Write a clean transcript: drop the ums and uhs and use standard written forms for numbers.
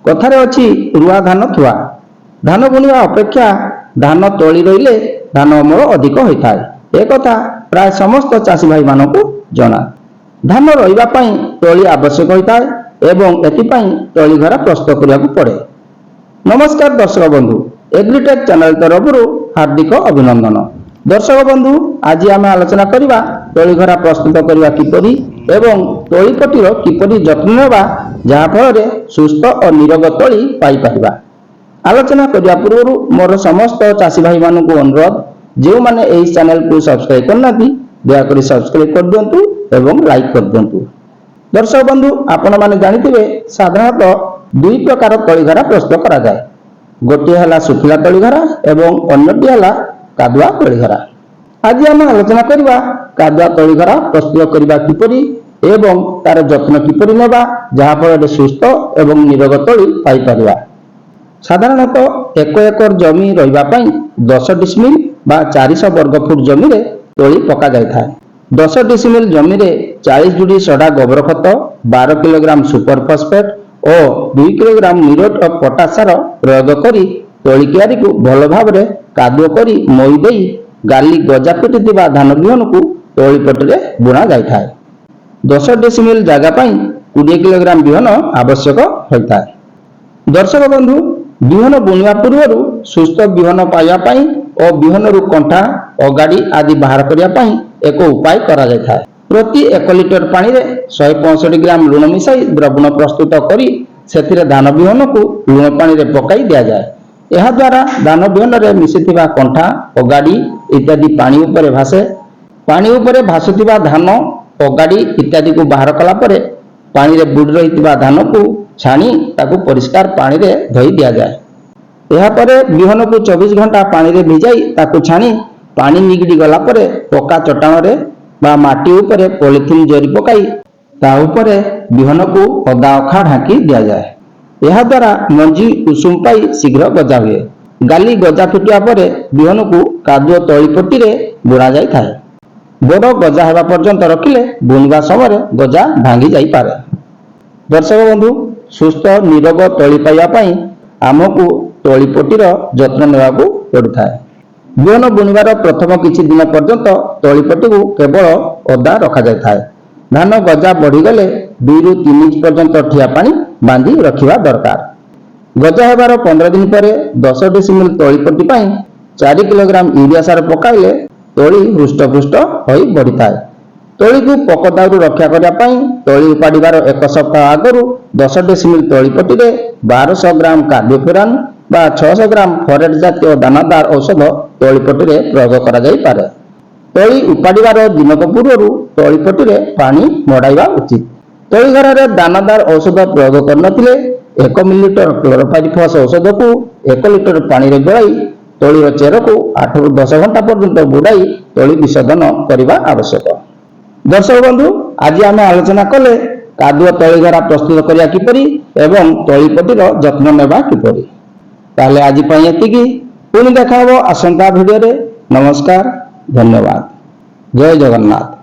कथारे अछि रुआ धान थुआ। धान बुणिबा अपेक्षा धान तोली रहिले धान अमल अधिक होता है। एक प्राय समस्त चाषी भाई मानकु जना। धान रहिबा पई तोली आवश्यक होता है एवं एथिपाई तोली घर प्रस्तुत करने पड़े। नमस्कार दर्शक बंधु, एग्रीटेक चैनल तरफ हार्दिक अभिनंदन। दर्शक बंधु, आज आम आलोचना करवा तोली घर प्रस्तुत करने किपरि एवं तोली पटीर किपरि जत्न नेबा जहाँफल सुस्थ और निरोग तोली पाई परिबा। आलोचना करने पूर्व मोर समस्त चाषी भाई मानक अनुरोध, जो मैंने यही चैनल को सब्सक्राइब करना दयाकोरी सब्सक्राइब कर दिंतु एवं लाइक कर दिंतु। दर्शक बंधु, आपण मैंने जानिथिबे साधारणतः दुई प्रकार तोलीघरा प्रस्तुत करा जाए। गोटे है सुखिला तोलीघरा एवं अन्यटी है कादुआ तोलीघरा। आज आम आलोचना करवा कादुआ तोलीघरा प्रस्तुत करने किपरि एवं तार जत्न किपरि नेबा जहाँफल सुस्थ एवं निरोग तोली पाई परिबा। साधारणतः एक एकर जमी रहिबा पई 10 डिसमिल बा 400 वर्ग फुट जमी रे तोली पका जाय थाए। 10 डिसमिल जमी रे 40 जुड़ी सड़ा गोबर खत, 12 किलोग्राम सुपर फॉस्फेट और 2 किलोग्राम म्यूरेट ऑफ पोटाश सार प्रयोग करी तोली क्यारी को भल भाव में कादुओ करी मई देई गाली गजा पिटी धान बिहन को तोली पटरे बुणा जाय थाए। 10 डिसमिल जगह पई 20 किलोग्राम बिहन आवश्यक होता है। दर्शक बंधु, बिहन बुणवा पूर्व सुस्थ बिहन पाइबा और बिहन रु कंठा अगाड़ी आदि बाहर करने एक उपाय करा जाय थाए। प्रति 1 लिटर पानी रे 165 ग्राम लुण मिसाई द्रवण प्रस्तुत करी सेथिरे धान बिहन को लुण पानी रे पकाई दिया जाए। यह द्वारा धान बिहन रे मिसिथिबा कंठा अगाड़ी इत्यादि पानी उपरे भासे। पानी उपरे भासुथिबा धान अगाड़ी इत्यादि को बाहर कला परे पानी रे बुड़ रहिथिबा धान को छाणी ताकू परिष्कार पानी रे धोई दिया जाए। यह परे बिहन को 24 घंटा पानी रे भिजाई ताकू छाणी पानी निगड़ी गला परे पक्का चट्टान रे बा माटी उपरे पॉलिथिन जरी पकाई ता उपरे बिहन को अदा अखा ढांकी दिया जाए। यह द्वारा मंजी उषुम पाई शीघ्र गजा हुए। गाली गजा फिटिया परे बिहन को कादुओ तोली पट्टी रे बुणा जाय थाए। बड़ गजा हेबा पर्यंत रखिले बुणवा समय गजा भांगी जाई पारे। दर्शक बंधु, सुस्थ निरोग तोली पाइबा पई आमको तोली पट्टीर जत्न नेबाकू पड़िथाए। बिहन बुणिबार प्रथम किछि दिन पर्यंत तोली पट्टी को केवल ओदा रखा जाय थाए। धान गजा बढ़ीगले 2 रु 3 इंच पर्यंत ठिया पानी बांधी रखिबा दरकार। गजा हेबार 15 दिन पर 10 डिसमिल तोली पट्टी पई 4 किलोग्राम यूरिया सार पकाइले तोली हृष्टपुष्ट होई बढ़िथाए। तोली को पकदाउरु रक्षा करने पाई तोली उपाड़ीबार 1 सप्ताह आगु 10 डिसमिल तोली पट्टी रे 1200 ग्राम कार्बोफ्यूरान बा 600 ग्राम फॉरेट जातीय दानादार औषध तोली पट्टी रे प्रयोग करा जाई पारे। तोली उपाड़ीबार दिनक पूर्व तोली पट्टी रे पानी मड़ाइबा उचित। तोली घर रे दानादार औषध प्रयोग करनथिले 1 मिलीलीटर क्लोरोपाइरिफॉस औषध को 1 लिटर पानी रे गलाई तोली चेर को 8 रु 10 घंटा पर्यंत बुड़ाई तोली विसर्जन करने आवश्यक। दर्शक बंधु, आज आम आलोचना कले कादुआ तोलीघरा प्रस्तुत करिया किपरि एवं तोली पट्टीर जत्न नेबा किपरि। ताले आज पई एतिकी, पुणी देखा हबो आसंता भिडियो रे। नमस्कार, धन्यवाद, जय जगन्नाथ।